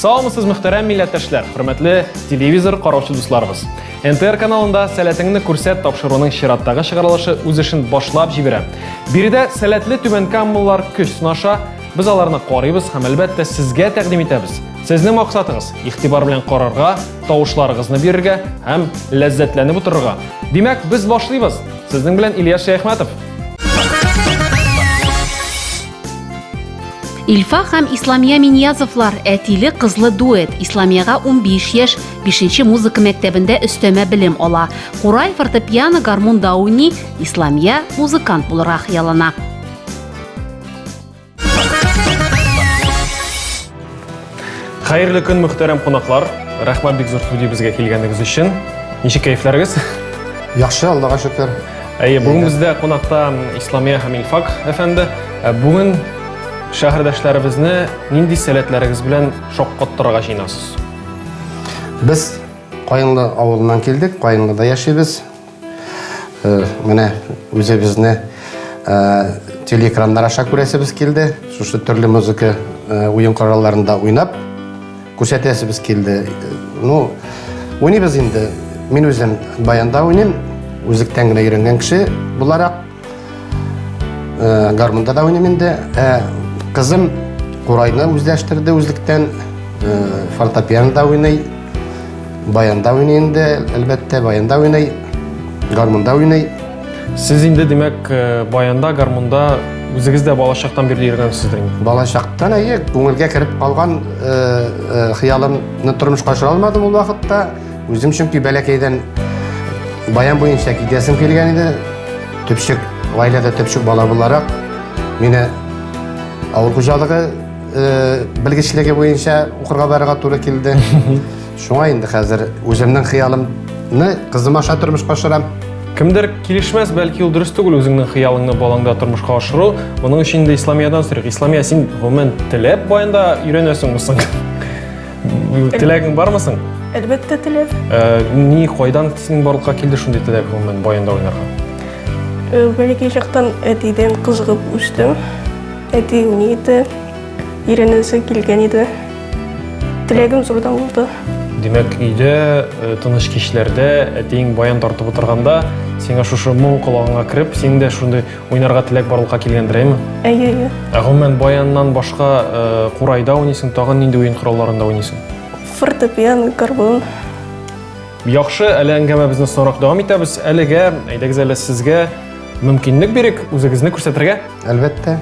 Саламсыз мөхтәрәм милләттәшләр, хөрмәтле телевизор караучы дусларыбыз. НТР каналында сәләтеңне күрсәт тапшыруның чираттагы чыгарылышы үз эшен башлап җибәрә. Биредә сәләтле түбән камаллар көч сынаша, без аларны карыйбыз һәм әлбәттә сезгә тәкъдим итәбез. Сезнең максатыгыз игътибар белән карарга, тавышларыгызны бирергә һәм ләззәтләнеп утырырга. Димәк, без башлыйбыз. Сезнең белән Ильяс Шәйхмәтов. Илфа һәм Исламия Миньязовлар әтиле кызлы дуэт. Исламияга 15 яшь, 5-нче музыка мәктәбендә өстәмә белем ала. Курай, фортепиано, гармунда уйный, Исламия музыкант булырга хыяллана. Хәерле көн мөхтәрәм кунаклар. Рәхмәт бик зур студиябезгә килгәнегез өчен. Ничек кәефләрегез? Яхшы, Аллага шөкер. Бүген бездә кунакта Исламия һәм Илфак әфәнде. Бүген шәһәрдәшләребезне нинди сәләтләрегез белән шаккаттырырга җыенасыз? Без Кайынлы авылыннан килдек, Кайынлыда яшибез. Менә үзебезне телеэкраннар аша күрәсебез килде. Шушы төрле музыка уен коралларында уйнап күрсәтәсебез килде. Уйныйбыз инде. Мин үзем баянда уйныйм, үзлектән генә өйрәнгән кеше буларак. Гармунда да уйныйм инде. Кызым Курайны үзләштерде үзлектән, фортепианода уйный, баянда уйный инде, әлбәттә баянда уйный, гармунда уйный. Сез инде димәк баянда, гармунда үзегез дә балачактан бирле өйрәнгәнсездер инде. Балачактан күңелгә кереп калган хыялымны тормышка ашыра алмадым ул вакытта. Үзем чөнки бәләкәйдән баян буенча китәсем килгән иде. Төпчек, гаиләдә төпчек бала буларак, мине авыл хуҗалыгы белгечлеге буенча укырга барырга туры килде. Шуңа инде хәзер үземнең хыялымны кызым аша тормышка ашырам. Кемдер килешмәс, бәлки ул дөрес түгел үзеңнең хыялыңны балаңда тормышка ашыру. Моның өчен инде Исламиядан сорыйк. Исламия, син гомумән теләп баянда өйрәнәсең булсаң? Теләгең бармысың? Әлбәттә теләп. Ни кайдан синең барлыкка килде шундый теләк гомумән баянда уйнарга? Бәләкәй чактан әтидән кызыгып үстем. Әти уйныйды, өйрәнәсе килгән иде. Теләгем зурдан булды. Димәк, өйдә тыныч кичләрдә әтиң баян тартып утырганда, сиңа шушы моң колагыңа кирип, син дә шундый уйнарга теләк барлыкка килгәндер, әйме? Әйе. Гомумән баяннан башка Курайда уйныйсың, тагын нинди уен коралларында уйныйсың? Фортепиано, гармон. Яхшы, әле әңгәмәбезне соңрак дәвам итәбез. Әлегә әйдәгез әле сезгә мөмкинлек бирик үзегезне күрсәтергә. Әлбәттә.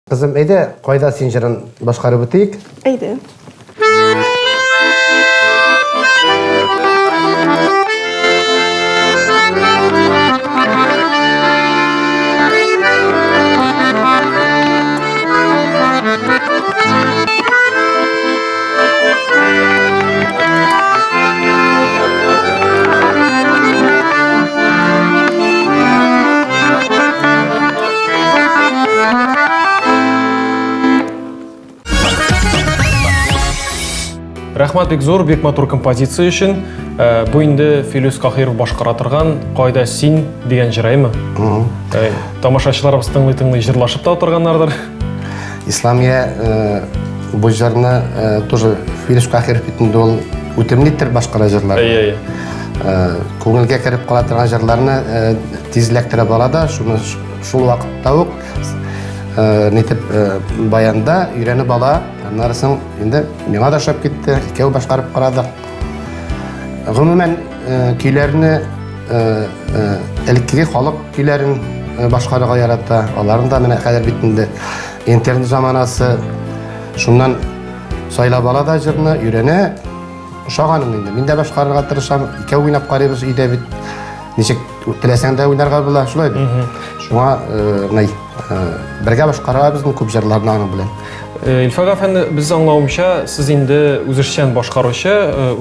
Кызым, әйдә, кайда син җырын башкарып үтик? Әйдә. Рәхмәт бик зур, бик матур композиция өчен. Бу инде Филүс Кахиров башкара торган "Кайда син" дигән җыраймы? Тамашачыларыбыз тыңлый-тыңлый җырлашып та утырганнардыр. Исламия бу җырны тоже Филүс Кахиров бит ул үтемлектер башкара җырлар. Күңелгә кереп кала торган җырларны тизләктереп ала да, шул вакытта ук нитеп баянда өйрәнеп ала. Аннарысын инде миңа да шап китте, икәү башкарып карадык. Гомумән көйләрне элеккеге халык көйләрен башкарырга ярата. Аларын да менә хәзер бит инде интернет заманасы. Шуннан сайлап ала да җырны өйрәнә. Ошаганым инде. Мин дә башкарырга тырышам. Икәү уйнап карыйбыз өйдә бит. Ничек теләсәң дә уйнарга була, шулай бит. Шуңа бергә башкарырга безнең күп җырларны аның белән. Илфак әфәнде, без аңлавымча, сез инде үзешчән башкаручы,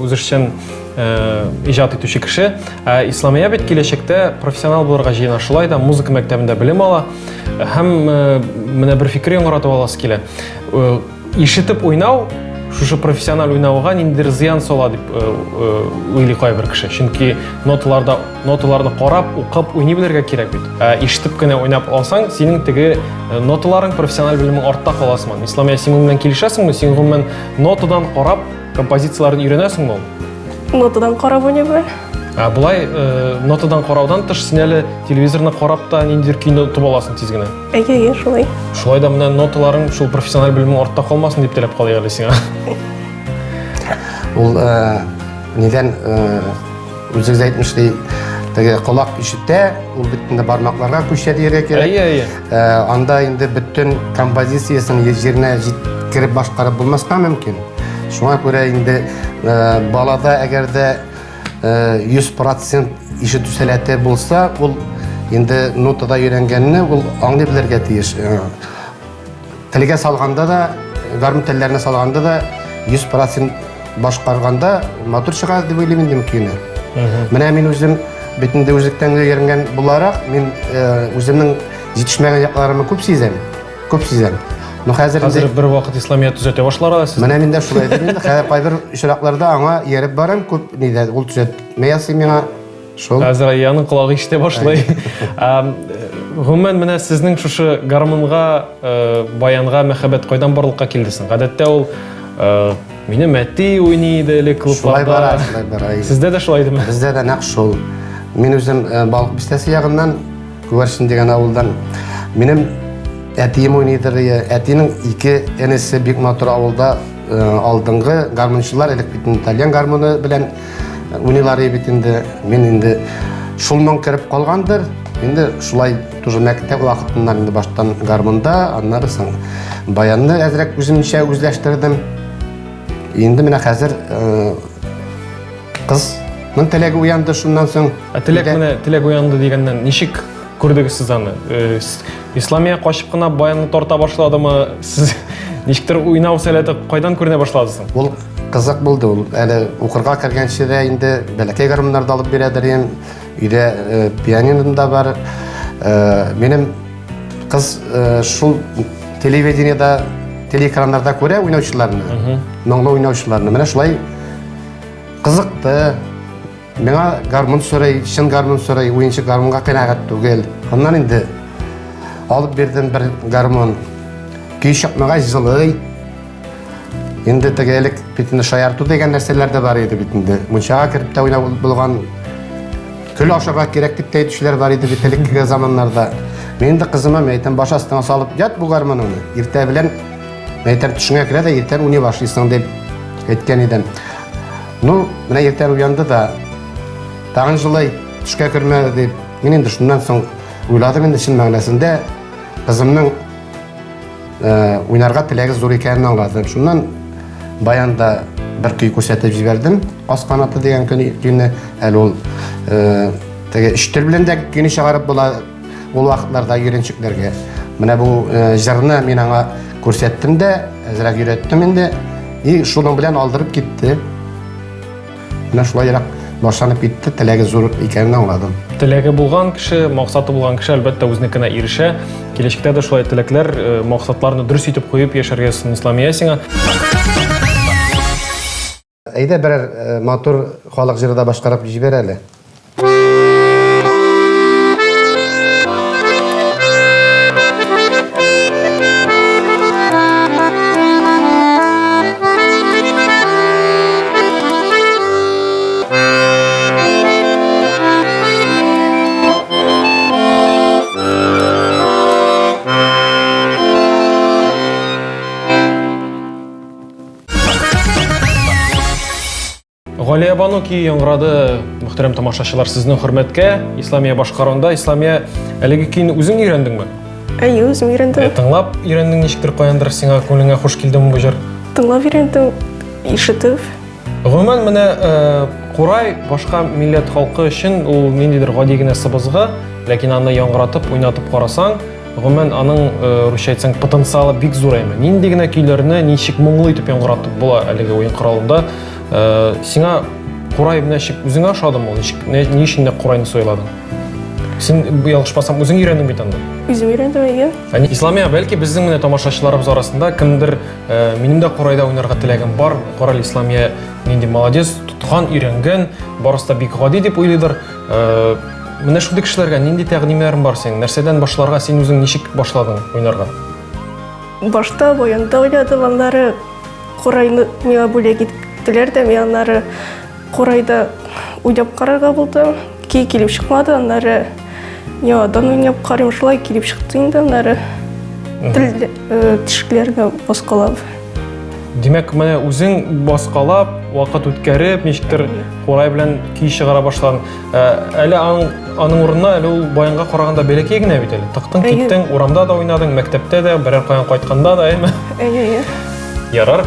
үзешчән иҗат итүче кеше. Исламия бит киләчәктә профессионал булырга җыена, шулай да музыка мәктәбендә белем ала. Һәм менә бер фикер яңгыратып аласы килә. Ишетеп уйнау шушы профессиональ уйнауга ниндидер зыян сала дип уйлый кайбер кеше. Чөнки ноталарны карап, укып уйный белергә кирәк бит. Ишетеп кенә уйнап алсаң, синең теге ноталарың профессиональ белемең артта каласың. Исламия, син белән килешәсеңме? Син гомумән нотадан карап композицияларын өйрәнәсеңме ул? Нотадан карап уйныйм. Булай нотадан караудан тыш син әле телевизорны карап та ниндидер көйне тотып аласың тиз генә. Әйе, шулай. Шулай да менә ноталарың шул профессиональ белемең артта калмасын дип теләп калыйк әле сиңа. Ул нидән үзегез әйтмешли, теге колак ишетә, ул битендә бармакларга күчә дияргә кирәк. Анда инде бөтен композициясын җиренә җиткереп башкарып булмаска мөмкин. Шуңа күрә инде балада әгәр дә 100% ишетү сәләте булса, ул инде нотада өйрәнгәнне ул аңлый белергә тиеш. Телгә салганда да, гармун телләренә салганда да 100% башкарганда матур чыга дип уйлыйм инде мөмкин. Менә мин үзем битендә үзлектән өйрәнгән буларак, мин үземнең җитешмәгән якларымны күп сизәм. Ну хәзер бер вакыт Исламия төзәтә башлар сез. Менә миндә шулай дип инде. Хәзер кайбер очракларда аңа ярып барам, күп нидә ул төзәтмәясы миңа шул. Хәзер яның колагы ишетә башлый. Гомумән менә сезнең шушы гармунга, баянга мәхәббәт кайдан барлыкка килдесең? Гадәттә ул мине мәти уйный иде элек клубларда. Шулай бара. Сездә дә шулай идеме? Бездә дә нәкъ шул. Мин үзем балык бистәсе ягыннан, Күгәршин дигән авылдан, минем әтием уйныйдыр. Әтинең ике энесе бик матур авылда алдынгы гармунчылар, элек бит итальян гармуны белән уйныйлар бит инде. Мин инде шулның кирип калгандыр. Инде шулай тоже мәктәп вакытыннан инде баштан гармунда, аннары соң баянны әзрәк үземчә үзләштердем. Инде менә хәзер кызның теләге уянды, шуннан соң теләк уянды дигәннән ничек күрдегез сез аны? Исламия качып кына баянны тарта башладымы? Сез ничектер уйнау сәләте кайдан күренә башладысың? Ул кызык булды. Ул әле укырга кергәнче дә инде бәләкәй гармуннарда алып бирәдер. Өйдә пианином да бар. Минем кыз шул телевидениедә, телеэкраннарда күрә уйнаучыларны, моңлы уйнаучыларны. Менә шулай кызыкты. Миңа гармун сорый, чын гармун сорый, уенчы гармунга кыйнагат түгел. Аннан инде алып бирдем бер гармун. Көй чыкмага җылый. Инде тегелек битендә шаярту дигән нәрсәләр дә бар иде битендә. Мунчага кирип тә уйнап булган, көл ашарга кирәк дип әйтүчеләр бар иде бит элекке заманнарда. Мин инде кызыма әйтәм, баш астына салып ят бу гармунны. Иртә белән әйтәм, төшеңә керә дә иртән уйный башлыйсың дип әйткән идем. Ну, менә иртән уянды да тагын җылый, төшкә кермәде дип. Мин инде шуннан соң уйладым, инде чын мәгънәсендә кызымның уйнарга теләге зур икәнен аңладым. Шуннан баянда бер көй күрсәтеп җибәрдем. Ас канаты дигән көйне әле ул теге иштер белән дә көйне чыгарып була ул вакытларда йөренчекләргә. Менә бу җырны мин аңа күрсәттем дә, әзрәк өйрәттем инде. И шуның белән алдырып китте. Менә шулайрак башланып китте, теләге зур икәнен аңладым. Теләге булган кеше, максаты булган кеше әлбәттә үзенекенә ирешә. Киләчәктә дә шулай теләкләр, максатларны дөрес итеп куеп яшәргә Исламия сиңа. Әйдә берәр матур халык җыры да башкарып җибәр әле. Галия Бану ки яңгырады, мөхтәрәм тамашачылар, сезнең хөрмәткә. Исламия башкарганда, Исламия әлеге көйне үзең өйрәндеңме? Әйе, үзем өйрәндем. Тыңлап өйрәндең, ничектер каяндыр сиңа күңелеңә хуш килдеме бу җыр? Тыңлап өйрәндем, ишетеп. Гомумән менә Курай башка милләт халкы өчен ул ниндидер гади генә сыбызгы, ләкин аны яңгыратып, уйнатып карасаң, гомумән аның русча әйтсәң потенциалы бик зур әйме. Нинди генә көйләрне ничек моңлы итеп яңгыратып була әлеге уен коралында. Сиңа Курай менә чик үзеңә ошадымы ул? Ни өчен дә Курайны сайладың? Сен ялгышпасам үзең өйрәндең бит анда. Үзем өйрәндем, әйе. Әни Исламия, бәлки безнең менә тамашачыларыбыз арасында кемдер минем дә корайда уйнарга теләгем бар. Корал Исламия нинди молодец, тоткан, өйрәнгән, барысы да бик гади дип уйлыйдыр. Менә шундый кешеләргә нинди тәкъдимнәрең бар синең? Нәрсәдән башларга, син үзең ничек башладың уйнарга? Башта баянда ойнадым, аннары корайны миңа бүләк иттеләр дә, мин аннары корайда уйнап карарга булдым. Килеп чыкмады, аннары яңадан уйнап карыйм, шулай килеп чыкты инде, аннары тишекләргә баскалап. Димәк, менә үзең баскалап, вакыт үткәреп, ничектер корай белән ки чыгара башладың. Әле аның урынына әле ул баянга караганда бәләкәй генә бит әле. Тыктың, киттең, урамда да уйнадың, мәктәптә дә, берәр каян кайтканда да, әйме? Әйе. Ярар.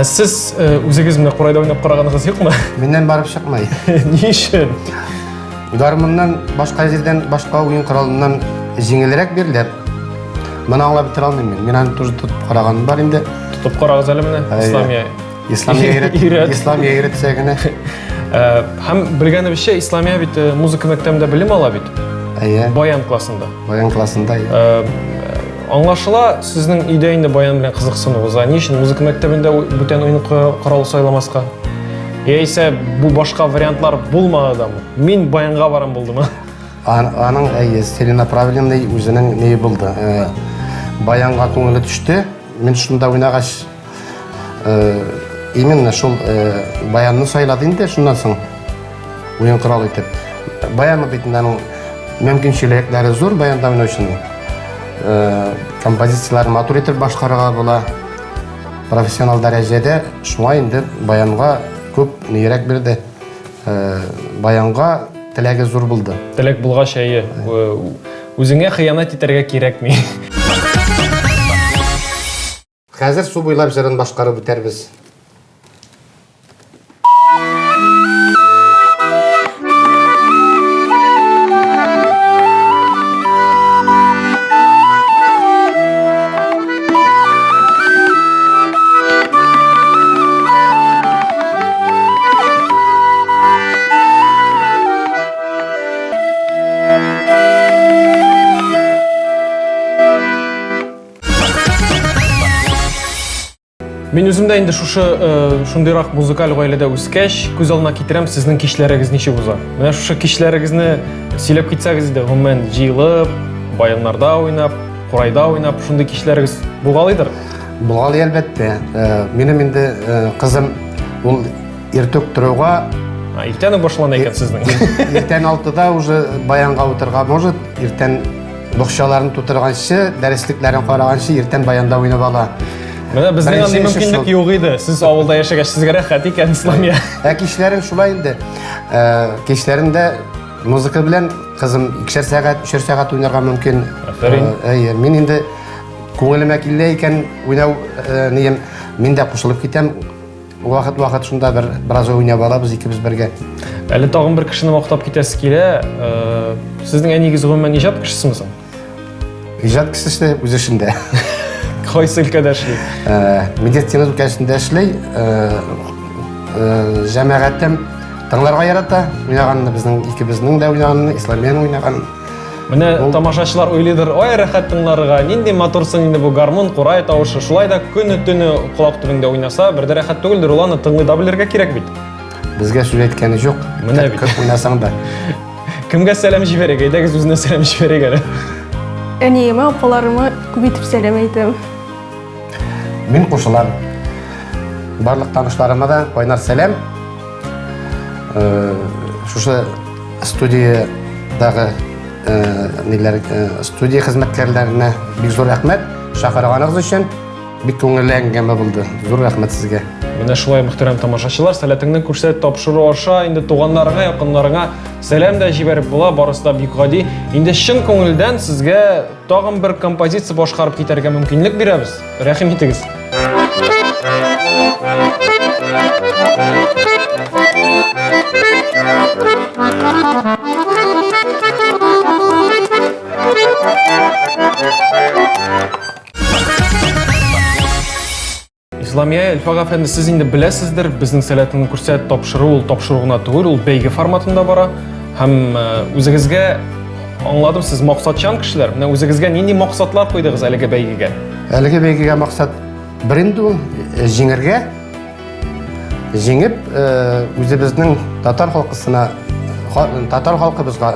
Сез үзегез менә корайда уйнап караганыгыз юкмы? Миннән барып чыкмай. Ни өчен? Гармуннан башка җирдән, башка уен коралыннан җиңелрәк бирелә. Моны аңлап бетә алмыйм мин. Мин аны тоже тотып караганым бар инде. Тотып карагыз әле менә Исламия. Исламия өйрәтсә генә. Һәм белгәнебезчә, Исламия бит музыка мәктәбендә белем ала бит. Әйе. Баян классында. Баян классында. Аңлашыла, сезнең өйдә инде баян белән кызыксынугыз. Ни өчен музыка мәктәбендә бүтән уен коралы сайламаска? Яисә бу башка вариантлар булмадымы? Мин баянга барам булдымы? Аның целенаправленный үзенең не булды. Баянга күңеле төште. Мин шунда уйнагач именно шул баянны сайлады инде, шуннан соң уен коралы итеп. Баяны бит аның мөмкинчелекләре зур баянда уйнаучының. Композициялар матур итеп башкарырга була. Профессионал дәрәҗәдә шуңа инде баянга күп нирәк бирде. Баянга теләге зур булды. Теләк булгач, әйе, үзеңә хыянат итәргә кирәкми. Хәзер су буйлап җырын башкарып үтәрбез. Мин үзем дә инде шундыйрак музыкаль гаиләдә үскәч, күз алдына китерәм сезнең кичләрегез ничек уза. Менә шушы кичләрегезне сөйләп китсәгез иде, гомумән җыелып, баяннарда уйнап, корайда уйнап, шундый кичләрегез булгалыйдыр. Булгалы әлбәттә. Минем инде кызым ул иртүк торуга, Иртән башлана икән сезнең. иртән 6-да уже баянга утырга может, иртән бакчаларын тутырганчы, дәреслекләрен караганчы иртән баянда уйнап ала. Менә безнең андый мөмкинлек юк иде. Сез авылда яшәгәч, сезгә рәхәт икән, Исламия. Кичләрен шулай инде. Кичләрендә музыка белән кызым 2 сәгать, 3 сәгать уйнарга мөмкин. Әйе, мин инде күңелемә килә икән уйнау нием, мин дә кушылып китәм. Вакыт шунда бераз уйнап алабыз икебез бергә. Әле тагын бер кешене мактап китәсе килә. Сезнең әнигез гомумән иҗат кешесеме соң? Иҗат кешесе үз эшендә. Кайсы өлкәдә эшли? Медицина өлкәсендә эшли. Җәмәгатем тыңларга ярата. Уйнаганны безнең икебезнең дә уйнаганны, Исламияның уйнаганын. Менә тамашачылар уйлыйдыр, ой рәхәт тыңларга, нинди матурсын инде бу гармун, курай тавышы. Шулай да көне-төне колак төбендә уйнаса, бер дә рәхәт түгелдер, ул аны тыңлый да белергә кирәк бит. Безгә сүз әйткәне юк. Менә бит. Күп уйнасаң да. Кемгә сәлам җибәрәк? Әйдәгез үзенә сәлам җибәрәк әле. Әниемә, апаларыма күп итеп сәлам әйтәм. Мин кушылам. Барлык танышларыма да кайнар сәлам. Шушы студиядагы студия хезмәткәрләренә бик зур рәхмәт. Шакырганыгыз өчен бик күңелле әңгәмә булды. Зур рәхмәт сезгә. Менә шулай мөхтәрәм тамашачылар, сәләтеңне күрсәт тапшыру аша инде туганнарыңа, якыннарыңа сәлам да җибәреп була, барысы да бик гади. Инде чын күңелдән сезгә тагын бер композиция башкарып китәргә мөмкинлек бирәбез. Рәхим итегез. Исламия, Эльфага әфәнде, сез инде беләсездер, безнең сәләтеңне күрсәт тапшыру, ул тапшыру гына түгел, ул бәйге форматында бара. Һәм үзегезгә аңладым, сез максатчан кешеләр. Менә үзегезгә нинди максатлар куйдыгыз әлеге бәйгегә? Әлеге бәйгегә максат беренче ул җиңәргә. Җиңеп, үзебезнең татар халкыбызга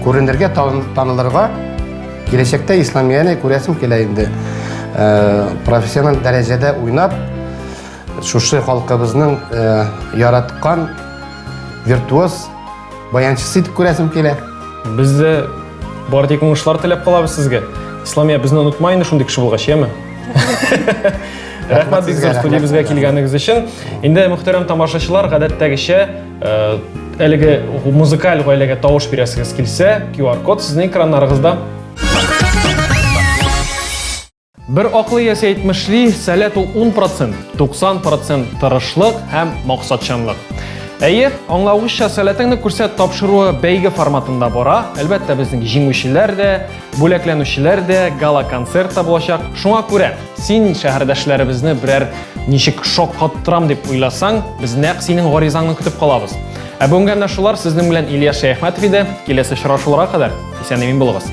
күренергә, танылырга, киләчәктә исламияне күрәсем килә инде. Профессиональ дәрәҗәдә уйнап, шушы халкыбызның яраткан виртуоз баянчысы итеп күрәсем килә. Без дә бар тик уңышлар теләп калабыз сезгә. Исламия безне онытмай инде шундый кеше булгач, яме? Рәхмәт бик зур студиябезгә килгәнегез өчен. Инде мөхтәрәм тамашачылар, гадәттәгечә, әлеге музыкаль гаиләгә тавыш бирәсегез килсә, QR-код сезнең экраннарыгызда. Бер аклы ясә әйтмешли, сәләт ул 10%, 90% тырышлык һәм максатчанлык. Әйе, аңлавыча сәләтеңне күрсәт тапшыруы бәйге форматында бара. Әлбәттә, безнең җиңүчеләр дә, бүләкләнүчеләр дә, гала-концерт та булачак. Шуңа күрә, син шәһәрдәшләребезне берәр ничек шаккаттырам дип уйласаң, без нәкъ синең гаризаңны көтеп калабыз. Бүгенге менә шулар, сезнең белән Ильяс Шәйхмәтов иде. Киләсе очрашуларга кадәр исән-имин булыгыз.